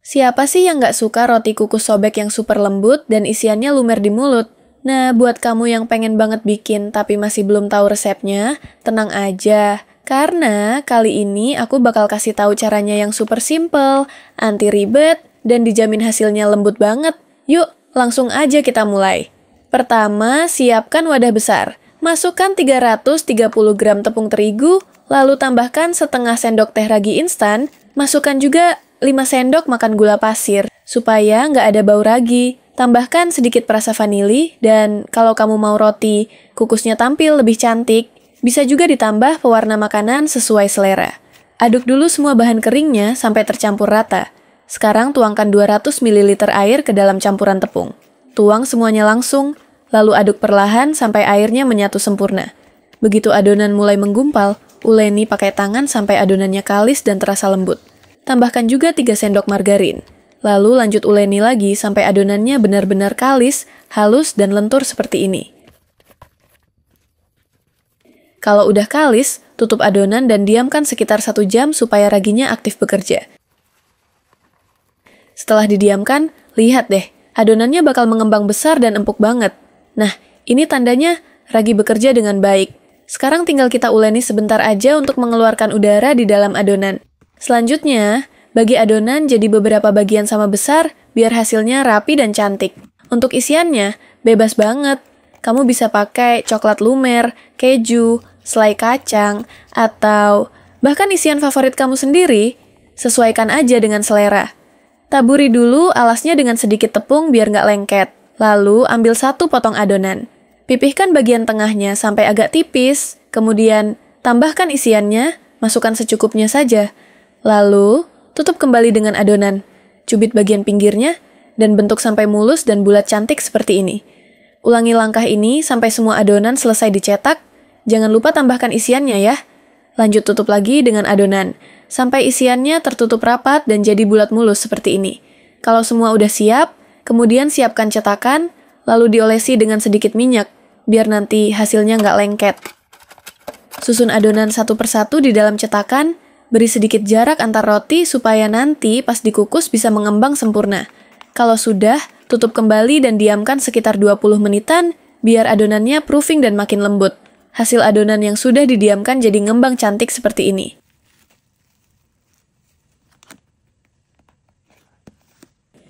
Siapa sih yang nggak suka roti kukus sobek yang super lembut dan isiannya lumer di mulut? Nah, buat kamu yang pengen banget bikin tapi masih belum tahu resepnya, tenang aja. Karena kali ini aku bakal kasih tahu caranya yang super simple, anti ribet, dan dijamin hasilnya lembut banget. Yuk, langsung aja kita mulai. Pertama, siapkan wadah besar. Masukkan 330 gram tepung terigu, lalu tambahkan setengah sendok teh ragi instan, masukkan juga 5 sendok makan gula pasir, supaya nggak ada bau ragi. Tambahkan sedikit perasa vanili, dan kalau kamu mau roti kukusnya tampil lebih cantik, bisa juga ditambah pewarna makanan sesuai selera. Aduk dulu semua bahan keringnya sampai tercampur rata. Sekarang tuangkan 200 ml air ke dalam campuran tepung. Tuang semuanya langsung, lalu aduk perlahan sampai airnya menyatu sempurna. Begitu adonan mulai menggumpal, uleni pakai tangan sampai adonannya kalis dan terasa lembut. Tambahkan juga 3 sendok margarin. Lalu lanjut uleni lagi sampai adonannya benar-benar kalis, halus, dan lentur seperti ini. Kalau udah kalis, tutup adonan dan diamkan sekitar 1 jam supaya raginya aktif bekerja. Setelah didiamkan, lihat deh, adonannya bakal mengembang besar dan empuk banget. Nah, ini tandanya ragi bekerja dengan baik. Sekarang tinggal kita uleni sebentar aja untuk mengeluarkan udara di dalam adonan. Selanjutnya, bagi adonan jadi beberapa bagian sama besar biar hasilnya rapi dan cantik. Untuk isiannya, bebas banget. Kamu bisa pakai coklat lumer, keju, selai kacang, atau bahkan isian favorit kamu sendiri. Sesuaikan aja dengan selera. Taburi dulu alasnya dengan sedikit tepung biar nggak lengket. Lalu ambil 1 potong adonan. Pipihkan bagian tengahnya sampai agak tipis. Kemudian tambahkan isiannya, masukkan secukupnya saja. Lalu tutup kembali dengan adonan. Cubit bagian pinggirnya dan bentuk sampai mulus dan bulat cantik seperti ini. Ulangi langkah ini sampai semua adonan selesai dicetak. Jangan lupa tambahkan isiannya ya. Lanjut tutup lagi dengan adonan, sampai isiannya tertutup rapat dan jadi bulat mulus seperti ini. Kalau semua udah siap, kemudian siapkan cetakan, lalu diolesi dengan sedikit minyak, biar nanti hasilnya nggak lengket. Susun adonan satu persatu di dalam cetakan, beri sedikit jarak antar roti supaya nanti pas dikukus bisa mengembang sempurna. Kalau sudah, tutup kembali dan diamkan sekitar 20 menitan, biar adonannya proofing dan makin lembut. Hasil adonan yang sudah didiamkan jadi ngembang cantik seperti ini.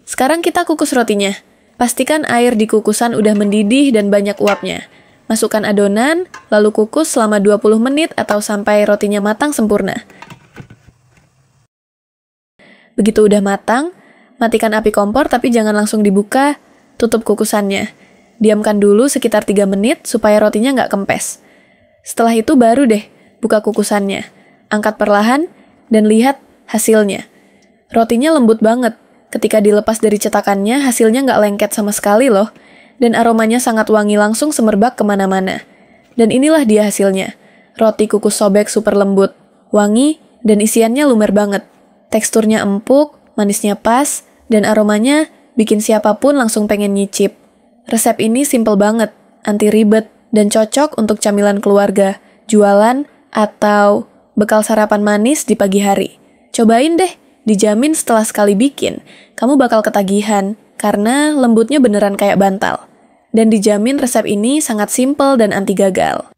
Sekarang kita kukus rotinya. Pastikan air di kukusan udah mendidih dan banyak uapnya. Masukkan adonan, lalu kukus selama 20 menit atau sampai rotinya matang sempurna. Begitu udah matang, matikan api kompor tapi jangan langsung dibuka, tutup kukusannya. Diamkan dulu sekitar 3 menit supaya rotinya nggak kempes. Setelah itu baru deh buka kukusannya. Angkat perlahan dan lihat hasilnya. Rotinya lembut banget. Ketika dilepas dari cetakannya, hasilnya nggak lengket sama sekali loh. Dan aromanya sangat wangi langsung semerbak kemana-mana. Dan inilah dia hasilnya. Roti kukus sobek super lembut, wangi, dan isiannya lumer banget. Teksturnya empuk, manisnya pas, dan aromanya bikin siapapun langsung pengen nyicip. Resep ini simple banget, anti ribet, dan cocok untuk camilan keluarga, jualan, atau bekal sarapan manis di pagi hari. Cobain deh, dijamin setelah sekali bikin, kamu bakal ketagihan, karena lembutnya beneran kayak bantal. Dan dijamin resep ini sangat simple dan anti gagal.